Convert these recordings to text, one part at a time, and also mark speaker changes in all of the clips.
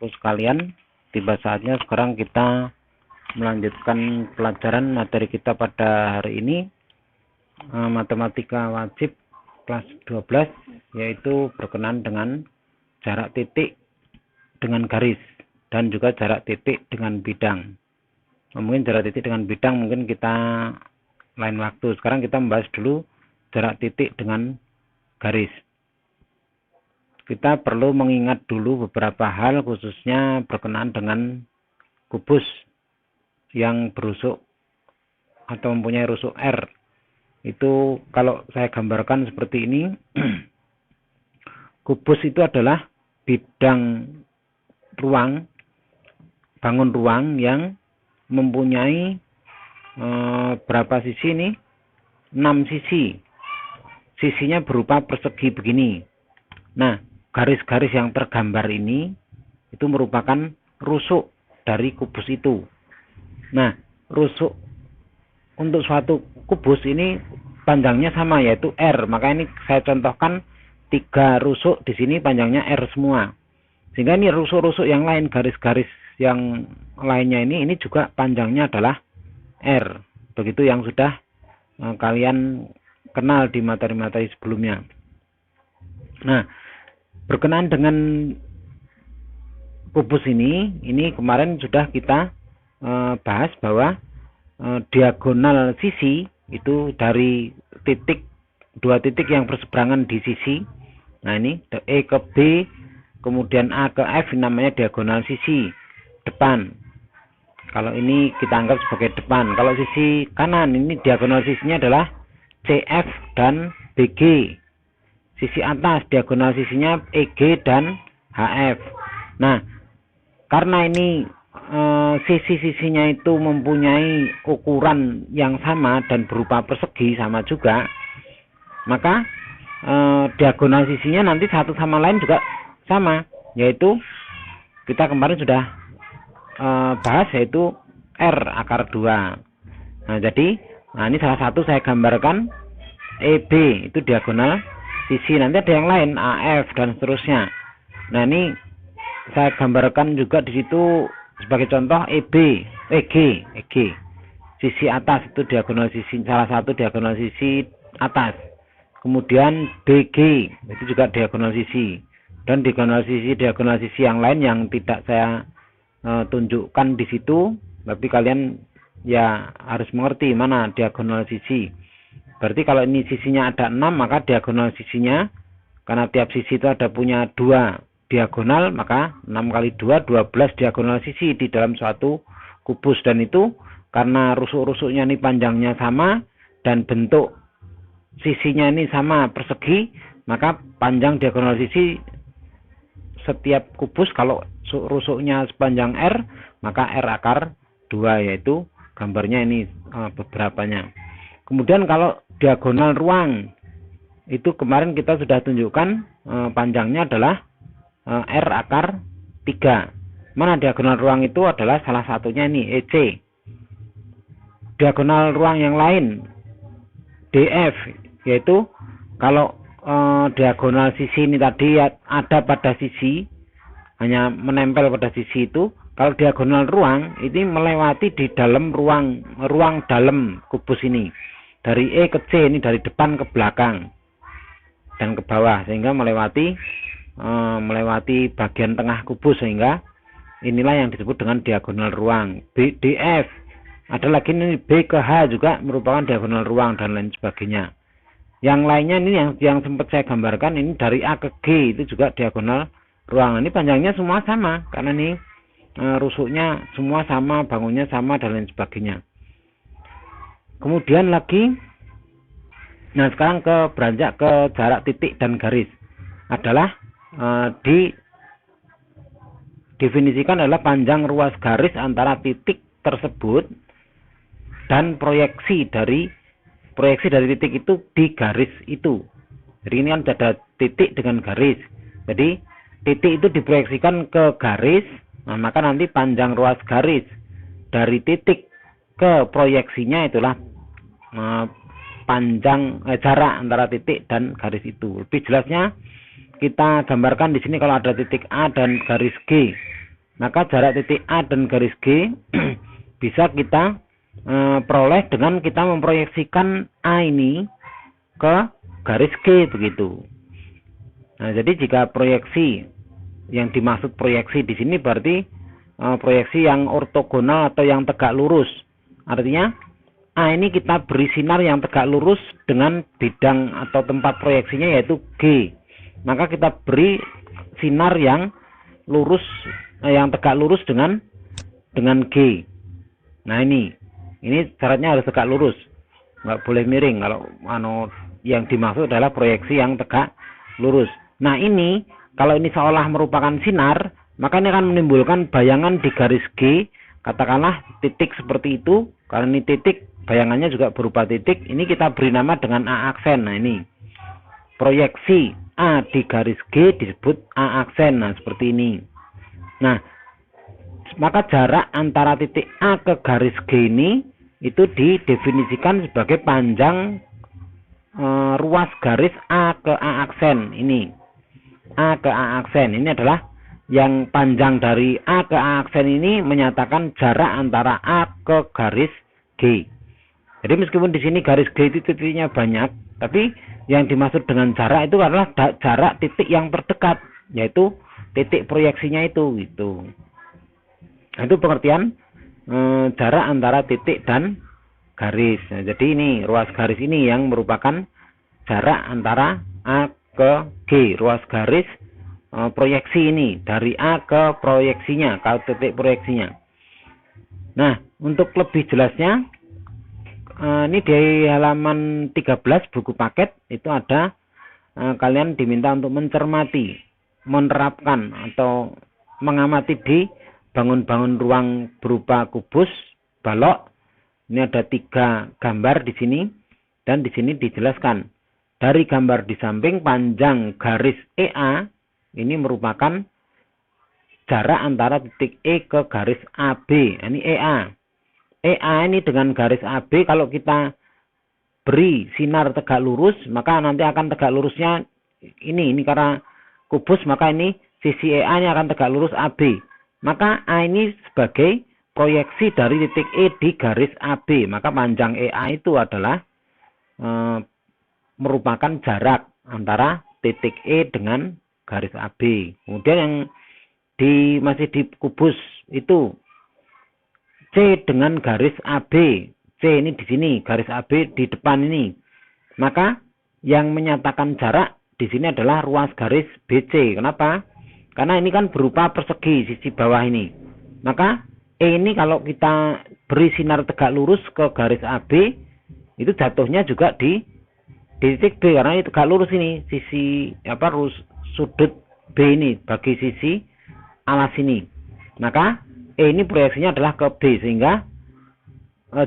Speaker 1: saudaraku sekalian, tiba saatnya sekarang kita melanjutkan pelajaran materi kita pada hari ini, matematika wajib kelas 12, yaitu berkenaan dengan jarak titik dengan garis dan juga jarak titik dengan bidang. Mungkin jarak titik dengan bidang mungkin kita lain waktu. Sekarang kita membahas dulu jarak titik dengan garis. Kita perlu mengingat dulu beberapa hal, khususnya berkenaan dengan kubus yang berusuk atau mempunyai rusuk R. Itu kalau saya gambarkan seperti ini, kubus itu adalah bidang ruang, bangun ruang yang mempunyai berapa sisi ini? 6 sisi. Sisinya berupa persegi begini. Nah, garis-garis yang tergambar ini itu merupakan rusuk dari kubus itu. Nah, rusuk untuk suatu kubus ini panjangnya sama, yaitu R. Maka ini saya contohkan 3 rusuk di sini panjangnya R semua. Sehingga ini rusuk-rusuk yang lain, garis-garis yang lainnya ini juga panjangnya adalah R. Begitu yang sudah kalian kenal di materi-materi sebelumnya. Nah, berkenaan dengan kubus ini kemarin sudah kita bahas bahwa diagonal sisi itu dari titik, 2 titik yang berseberangan di sisi. Nah, ini E ke B, kemudian A ke F, namanya diagonal sisi depan. Kalau ini kita anggap sebagai depan. Kalau sisi kanan ini diagonal sisinya adalah CF dan BG. Sisi atas diagonal sisinya EG dan HF. Nah, karena ini sisi-sisinya itu mempunyai ukuran yang sama dan berupa persegi sama juga, maka diagonal sisinya nanti satu sama lain juga sama, yaitu kita kemarin sudah bahas, yaitu R akar 2. Nah, jadi ini salah satu saya gambarkan EB itu diagonal sisi, nanti ada yang lain AF dan seterusnya. Nah, ini saya gambarkan juga di situ sebagai contoh EG, sisi atas itu diagonal sisi, salah satu diagonal sisi atas. Kemudian BG itu juga diagonal sisi, dan diagonal sisi yang lain yang tidak saya tunjukkan di situ, tapi kalian ya harus mengerti mana diagonal sisi. Berarti kalau ini sisinya ada 6, maka diagonal sisinya, karena tiap sisi itu ada punya 2 diagonal, maka 6 kali 2, 12 diagonal sisi di dalam suatu kubus. Dan itu karena rusuk-rusuknya ini panjangnya sama dan bentuk sisinya ini sama persegi, maka panjang diagonal sisi setiap kubus kalau rusuknya sepanjang R, maka R akar 2, yaitu gambarnya ini beberapanya. Kemudian kalau diagonal ruang, itu kemarin kita sudah tunjukkan panjangnya adalah R akar 3. Mana diagonal ruang itu adalah salah satunya ini EC. Diagonal ruang yang lain DF, yaitu kalau diagonal sisi ini tadi ada pada sisi, hanya menempel pada sisi itu. Kalau diagonal ruang ini melewati di dalam ruang dalam kubus ini, dari E ke C, ini dari depan ke belakang dan ke bawah, sehingga melewati bagian tengah kubus, sehingga inilah yang disebut dengan diagonal ruang. DF ada lagi ini, B ke H juga merupakan diagonal ruang dan lain sebagainya. Yang lainnya ini yang sempat saya gambarkan, ini dari A ke G itu juga diagonal ruang. Ini panjangnya semua sama karena ini rusuknya semua sama, bangunnya sama dan lain sebagainya. Kemudian lagi, nah sekarang beranjak ke jarak titik dan garis, adalah didefinisikan adalah panjang ruas garis antara titik tersebut dan proyeksi dari titik itu di garis itu. Jadi ini kan ada titik dengan garis. Jadi titik itu diproyeksikan ke garis, nah maka nanti panjang ruas garis dari titik ke proyeksinya itulah panjang jarak antara titik dan garis itu. Lebih jelasnya kita gambarkan di sini, kalau ada titik A dan garis G. Maka jarak titik A dan garis G bisa kita peroleh dengan kita memproyeksikan A ini ke garis G begitu. Nah, jadi jika proyeksi yang dimaksud proyeksi di sini berarti proyeksi yang ortogonal atau yang tegak lurus. Artinya A ini kita beri sinar yang tegak lurus dengan bidang atau tempat proyeksinya yaitu G. Maka kita beri sinar yang lurus, yang tegak lurus dengan G. Nah, ini syaratnya harus tegak lurus, nggak boleh miring. Kalau yang dimaksud adalah proyeksi yang tegak lurus. Nah, ini kalau ini seolah merupakan sinar, maka ini akan menimbulkan bayangan di garis G, katakanlah titik seperti itu. Karena ini titik, bayangannya juga berupa titik. Ini kita beri nama dengan A aksen. Nah, ini proyeksi A di garis G disebut A aksen. Nah, seperti ini. Nah, maka jarak antara titik A ke garis G ini itu didefinisikan sebagai panjang ruas garis A ke A aksen ini. A ke A aksen ini adalah yang panjang dari A ke A aksen ini menyatakan jarak antara A ke garis G. Jadi meskipun di sini garis G itu titiknya banyak, tapi yang dimaksud dengan jarak itu adalah jarak titik yang terdekat, yaitu titik proyeksinya itu gitu. Nah, itu pengertian jarak antara titik dan garis. Nah, jadi ini ruas garis ini yang merupakan jarak antara A ke G, ruas garis proyeksi ini dari A ke proyeksinya, ke titik proyeksinya. Nah, untuk lebih jelasnya ini di halaman 13 buku paket itu ada kalian diminta untuk mencermati, menerapkan atau mengamati di bangun-bangun ruang berupa kubus, balok. Ini ada 3 gambar di sini dan di sini dijelaskan. Dari gambar di samping panjang garis EA ini merupakan jarak antara titik E ke garis AB. Ini EA. EA ini dengan garis AB kalau kita beri sinar tegak lurus, maka nanti akan tegak lurusnya ini karena kubus, maka ini sisi EA-nya akan tegak lurus AB. Maka A ini sebagai proyeksi dari titik E di garis AB. Maka panjang EA itu adalah merupakan jarak antara titik E dengan garis AB. Kemudian yang masih di kubus itu C dengan garis AB. C ini di sini, garis AB di depan ini. Maka yang menyatakan jarak di sini adalah ruas garis BC. Kenapa? Karena ini kan berupa persegi sisi bawah ini. Maka E ini kalau kita beri sinar tegak lurus ke garis AB, itu jatuhnya juga di titik B karena ini tegak lurus ini, sisi sudut B ini bagi sisi alas ini. Maka E ini proyeksinya adalah ke B, sehingga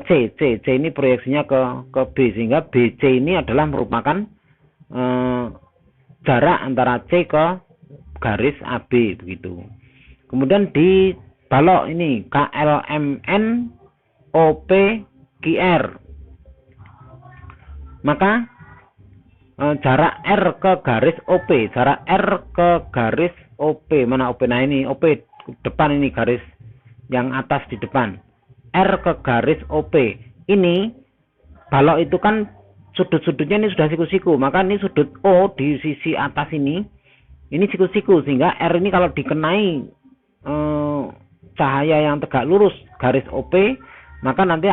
Speaker 1: C ini proyeksinya ke B, sehingga BC ini adalah merupakan jarak antara C ke garis AB begitu. Kemudian di balok ini KLMN OP QR. Maka jarak R ke garis OP, jarak R ke garis OP, mana OP? Nah, ini OP depan, ini garis yang atas di depan. R ke garis OP. Ini balok itu kan sudut-sudutnya ini sudah siku-siku, maka ini sudut O di sisi atas ini siku-siku, sehingga R ini kalau dikenai cahaya yang tegak lurus garis OP, maka nanti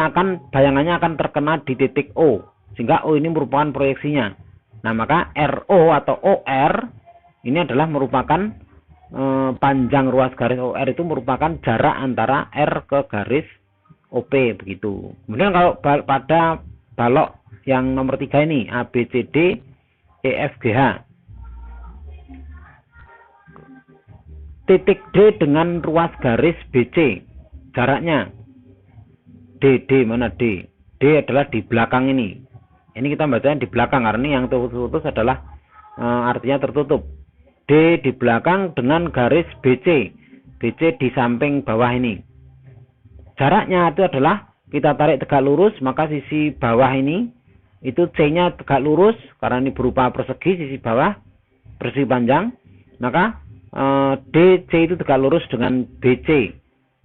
Speaker 1: bayangannya akan terkena di titik O, sehingga O ini merupakan proyeksinya. Nah, maka RO atau OR ini adalah merupakan panjang ruas garis OR itu merupakan jarak antara R ke garis OP begitu. Kemudian kalau pada balok yang nomor 3 ini ABCD EFGH, titik D dengan ruas garis BC jaraknya D mana D? D adalah di belakang ini. Ini kita bacanya di belakang karena ini yang terputus adalah artinya tertutup. D di belakang dengan garis BC. BC di samping bawah ini. Jaraknya itu adalah kita tarik tegak lurus, maka sisi bawah ini itu C-nya tegak lurus karena ini berupa persegi, sisi bawah persegi panjang. Maka DC itu tegak lurus dengan BC,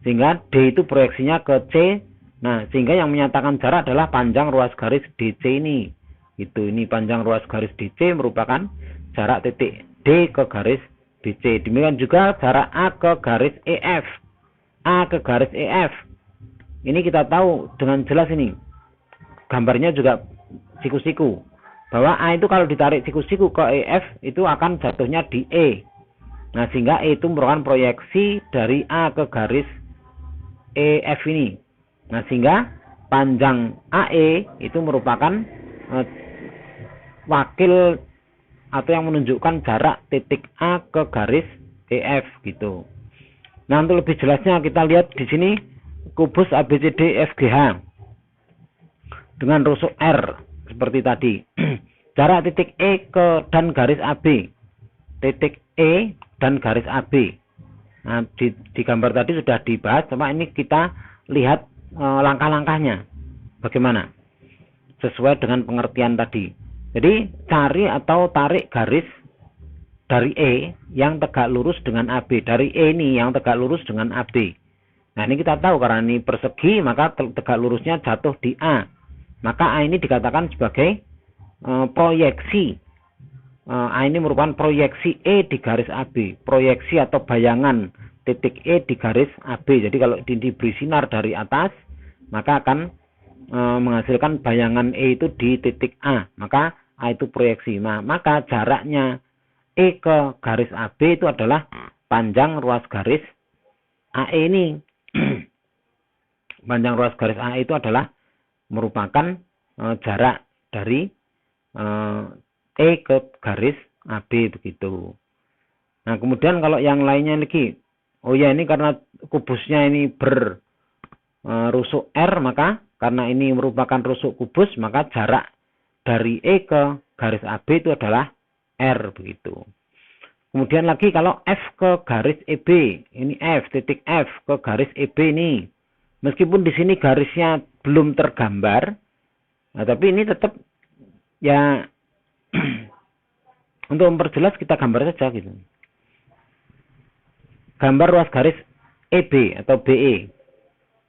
Speaker 1: sehingga D itu proyeksinya ke C. Nah, sehingga yang menyatakan jarak adalah panjang ruas garis DC ini. Ini panjang ruas garis DC merupakan jarak titik D ke garis DC. Demikian juga jarak A ke garis EF. A ke garis EF. Ini kita tahu dengan jelas ini. Gambarnya juga siku-siku. Bahwa A itu kalau ditarik siku-siku ke EF itu akan jatuhnya di E. Nah, sehingga E itu merupakan proyeksi dari A ke garis EF ini. Nah, sehingga panjang AE itu merupakan wakil atau yang menunjukkan jarak titik A ke garis EF gitu. Nah, untuk lebih jelasnya kita lihat di sini kubus ABCD FGH dengan rusuk R seperti tadi. Jarak titik E dan garis AB. Titik E dan garis AB. Nah, di gambar tadi sudah dibahas, cuma ini kita lihat langkah-langkahnya bagaimana sesuai dengan pengertian tadi. Jadi cari atau tarik garis dari E yang tegak lurus dengan AB. Dari E ini yang tegak lurus dengan AB. Nah, ini kita tahu karena ini persegi, maka tegak lurusnya jatuh di A. Maka A ini dikatakan sebagai proyeksi. A ini merupakan proyeksi E di garis AB. Proyeksi atau bayangan titik E di garis AB. Jadi kalau diberi sinar dari atas, maka akan menghasilkan bayangan E itu di titik A. Maka A itu proyeksi. Nah, maka jaraknya E ke garis AB itu adalah panjang ruas garis AE ini. Panjang ruas garis AE itu adalah merupakan jarak dari E ke garis AB begitu. Nah, kemudian kalau yang lainnya lagi, ini karena kubusnya ini berusuk R, maka karena ini merupakan rusuk kubus, maka jarak dari E ke garis AB itu adalah R begitu. Kemudian lagi kalau F ke garis EB, ini F, titik F ke garis EB ini. Meskipun di sini garisnya belum tergambar, nah, tapi ini tetap ya untuk memperjelas kita gambar saja gitu. Gambar ruas garis EB atau BE.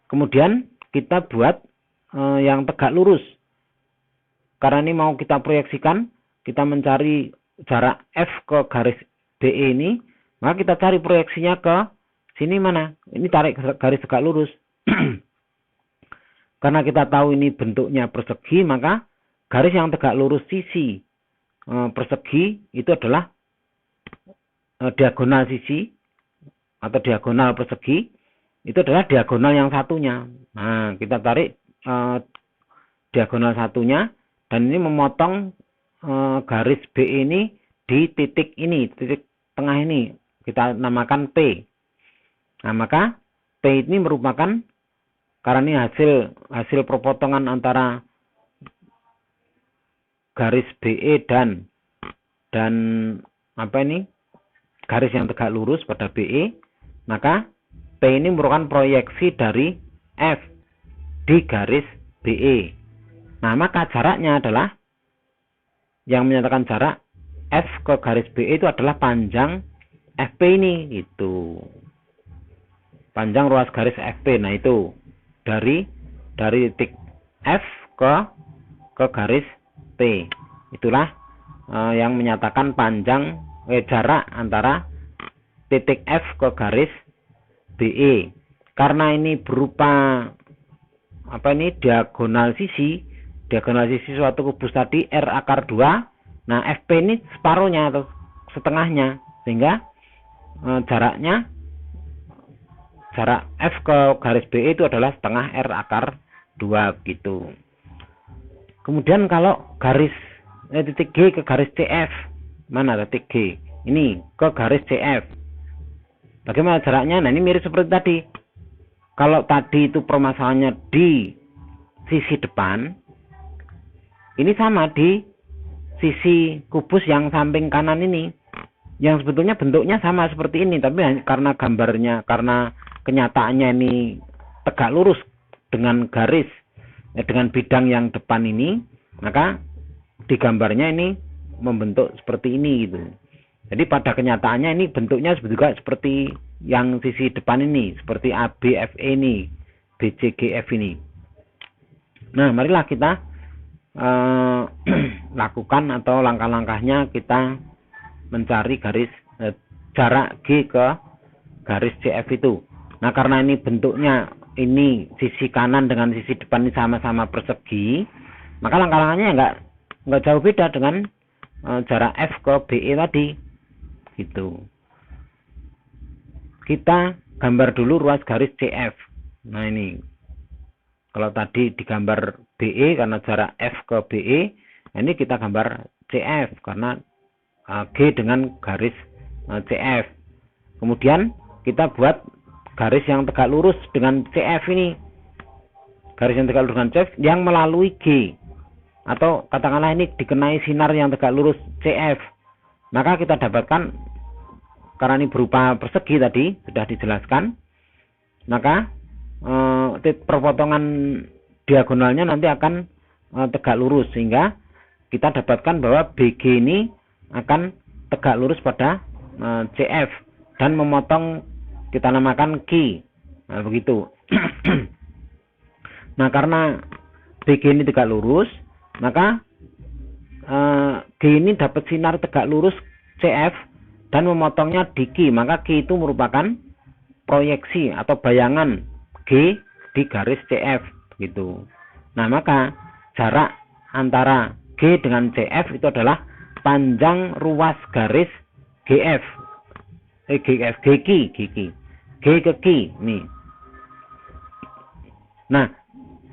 Speaker 1: Kemudian kita buat yang tegak lurus. Karena ini mau kita proyeksikan, kita mencari jarak F ke garis BE ini, maka kita cari proyeksinya ke sini mana? Ini tarik garis tegak lurus. Karena kita tahu ini bentuknya persegi, maka garis yang tegak lurus sisi persegi itu adalah diagonal sisi atau diagonal persegi, itu adalah diagonal yang satunya. Nah, kita tarik diagonal satunya, dan ini memotong garis B ini di titik ini, titik tengah ini, kita namakan P. Nah, maka P ini merupakan, karena ini hasil perpotongan antara garis BE dan garis yang tegak lurus pada BE, maka P ini merupakan proyeksi dari F di garis BE. Nah, maka jaraknya adalah, yang menyatakan jarak F ke garis BE itu adalah panjang FP ini, itu panjang ruas garis FP. Nah, itu dari titik F ke garis P. Itulah yang menyatakan panjang jarak antara titik F ke garis BE. Karena ini berupa diagonal sisi suatu kubus tadi R akar 2. Nah, FP ini separuhnya atau setengahnya, sehingga jarak F ke garis BE itu adalah setengah R akar 2 gitu. Kemudian kalau garis titik G ke garis CF, mana titik G? Ini ke garis CF. Bagaimana jaraknya? Nah, ini mirip seperti tadi. Kalau tadi itu permasalahannya di sisi depan, ini sama di sisi kubus yang samping kanan ini, yang sebetulnya bentuknya sama seperti ini, tapi karena gambarnya, karena kenyataannya ini tegak lurus dengan garis dengan bidang yang depan ini, maka di gambarnya ini membentuk seperti ini gitu. Jadi pada kenyataannya ini bentuknya juga seperti yang sisi depan ini, seperti ABFE ini, BCGF ini. Nah, marilah kita lakukan atau langkah-langkahnya kita mencari garis jarak G ke garis CF itu. Nah, karena ini bentuknya ini sisi kanan dengan sisi depan ini sama-sama persegi, maka langkah-langkahnya enggak jauh beda dengan jarak F ke BE tadi. Gitu. Kita gambar dulu ruas garis CF. Nah, ini kalau tadi digambar BE karena jarak F ke BE, ini kita gambar CF karena G dengan garis CF. Kemudian kita buat garis yang tegak lurus dengan CF ini. Garis yang tegak lurus dengan CF yang melalui G. Atau katakanlah ini dikenai sinar yang tegak lurus CF. Maka kita dapatkan, karena ini berupa persegi tadi, sudah dijelaskan, maka perpotongan diagonalnya nanti akan tegak lurus, sehingga kita dapatkan bahwa BG ini akan tegak lurus pada CF dan memotong, kita namakan Q. Nah, begitu. Nah, karena BG ini tegak lurus, maka G ini dapat sinar tegak lurus CF dan memotongnya di Q, maka Q itu merupakan proyeksi atau bayangan G di garis CF gitu. Nah, maka jarak antara G dengan CF itu adalah panjang ruas garis GF. G ke Q nih. Nah,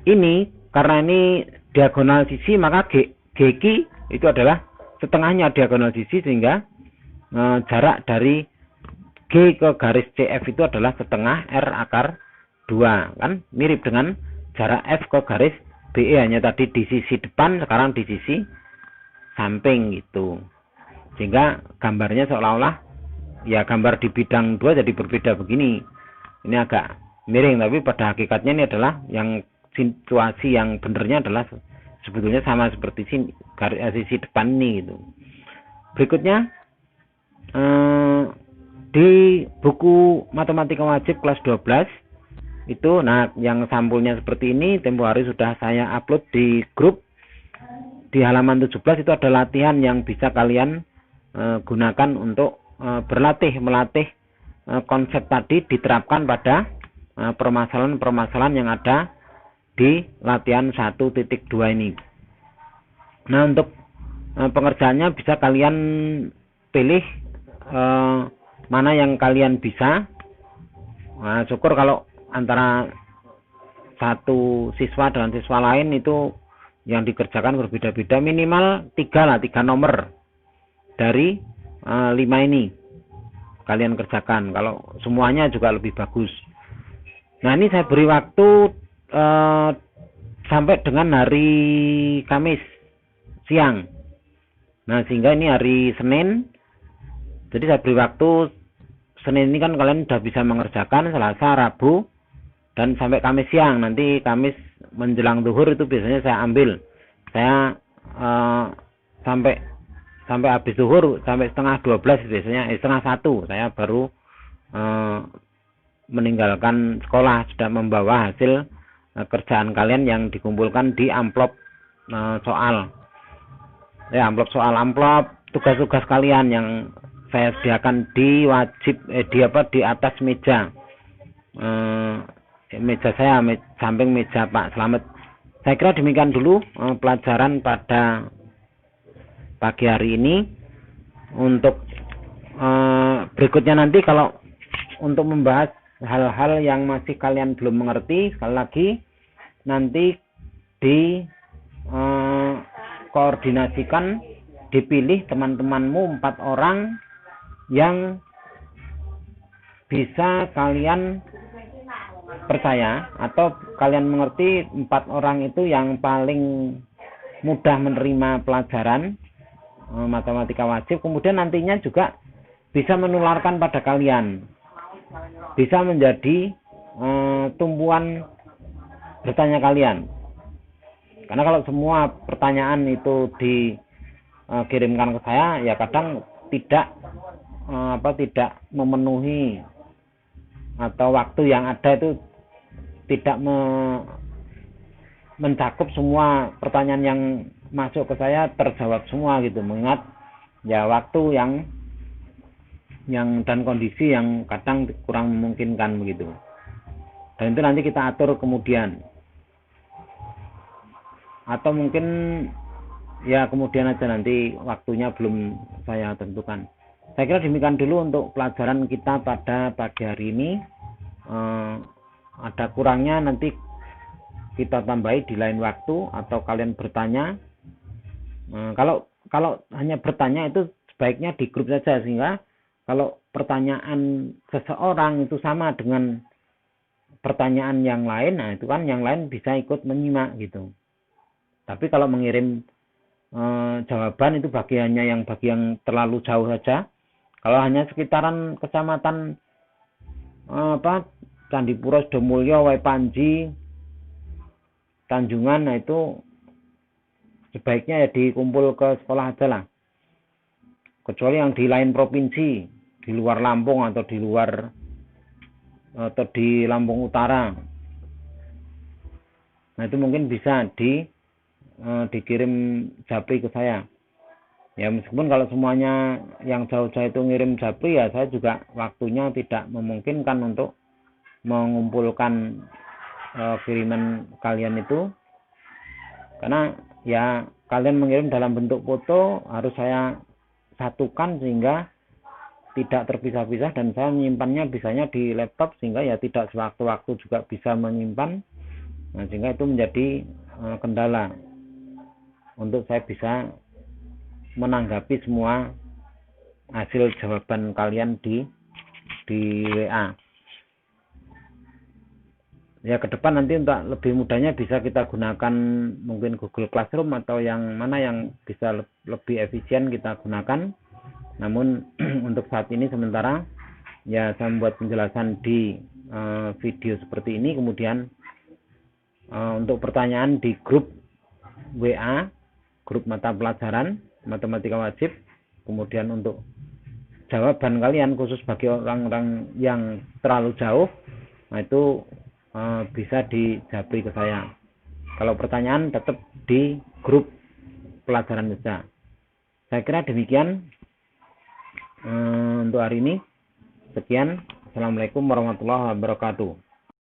Speaker 1: ini karena ini diagonal sisi, maka GQ itu adalah setengahnya diagonal sisi, sehingga jarak dari G ke garis CF itu adalah setengah R akar 2. Kan mirip dengan jarak F ke garis BE, hanya tadi di sisi depan, sekarang di sisi samping gitu. Sehingga gambarnya seolah-olah ya gambar di bidang 2 jadi berbeda begini. Ini agak miring, tapi pada hakikatnya ini adalah yang situasi yang benernya adalah sebetulnya sama seperti sisi depan ini gitu. Berikutnya di buku matematika wajib kelas 12 itu, nah yang sampulnya seperti ini, tempo hari sudah saya upload di grup. Di halaman 17 itu ada latihan yang bisa kalian gunakan untuk melatih konsep tadi diterapkan pada permasalahan-permasalahan yang ada di latihan 1.2 ini. Nah, untuk pengerjaannya bisa kalian pilih mana yang kalian bisa. Nah, syukur kalau antara satu siswa dengan siswa lain itu yang dikerjakan berbeda-beda, minimal 3 nomor dari 5 ini kalian kerjakan. Kalau semuanya juga lebih bagus. Nah, ini saya beri waktu sampai dengan hari Kamis siang. Nah, sehingga ini hari Senin, jadi saya beri waktu Senin ini kan kalian sudah bisa mengerjakan, Selasa, Rabu, dan sampai Kamis siang. Nanti Kamis menjelang zuhur itu biasanya saya ambil. Saya sampai habis zuhur, sampai setengah 12 biasanya, setengah 1 saya baru meninggalkan sekolah, sudah membawa hasil kerjaan kalian yang dikumpulkan di amplop soal. Ya, amplop tugas-tugas kalian yang saya sediakan di di atas meja. Meja saya samping meja Pak Slamet. Saya kira demikian dulu pelajaran pada pagi hari ini. Untuk berikutnya nanti kalau untuk membahas hal-hal yang masih kalian belum mengerti, sekali lagi nanti koordinasikan, dipilih teman-temanmu 4 orang yang bisa kalian percaya atau kalian mengerti. 4 orang itu yang paling mudah menerima pelajaran matematika wajib, kemudian nantinya juga bisa menularkan pada kalian, bisa menjadi tumpuan bertanya kalian. Karena kalau semua pertanyaan itu dikirimkan ke saya, ya kadang tidak tidak memenuhi atau waktu yang ada itu tidak mencakup semua pertanyaan yang masuk ke saya terjawab semua gitu, mengingat ya waktu yang dan kondisi yang kadang kurang memungkinkan begitu. Dan itu nanti kita atur kemudian, atau mungkin ya kemudian aja, nanti waktunya belum saya tentukan. Saya kira demikian dulu untuk pelajaran kita pada pagi hari ini. Ada kurangnya nanti kita tambahi di lain waktu, atau kalian bertanya. Kalau hanya bertanya itu sebaiknya di grup saja, sehingga kalau pertanyaan seseorang itu sama dengan pertanyaan yang lain, nah itu kan yang lain bisa ikut menyimak gitu. Tapi kalau mengirim jawaban itu bagi yang terlalu jauh saja. Kalau hanya sekitaran kecamatan Candipuro, Sidomulyo, Waipanji, Tanjungan, nah itu sebaiknya ya dikumpul ke sekolah aja lah. Kecuali yang di lain provinsi, di luar Lampung atau di Lampung Utara, nah itu mungkin bisa dikirim japri ke saya. Ya meskipun kalau semuanya yang jauh-jauh itu ngirim japri, ya saya juga waktunya tidak memungkinkan untuk mengumpulkan kiriman kalian itu, karena ya kalian mengirim dalam bentuk foto harus saya satukan sehingga tidak terpisah-pisah, dan saya menyimpannya bisanya di laptop sehingga ya tidak sewaktu-waktu juga bisa menyimpan. Nah, sehingga itu menjadi kendala untuk saya bisa menanggapi semua hasil jawaban kalian di WA. Ya ke depan nanti untuk lebih mudahnya bisa kita gunakan mungkin Google Classroom atau yang mana yang bisa lebih efisien kita gunakan. Namun untuk saat ini sementara ya saya membuat penjelasan di video seperti ini. Kemudian untuk pertanyaan di grup WA, grup mata pelajaran matematika wajib, kemudian untuk jawaban kalian khusus bagi orang-orang yang terlalu jauh, nah itu bisa dijabri ke saya. Kalau pertanyaan tetap di grup pelajaran saja. Saya kira demikian untuk hari ini. Sekian. Assalamualaikum warahmatullahi wabarakatuh.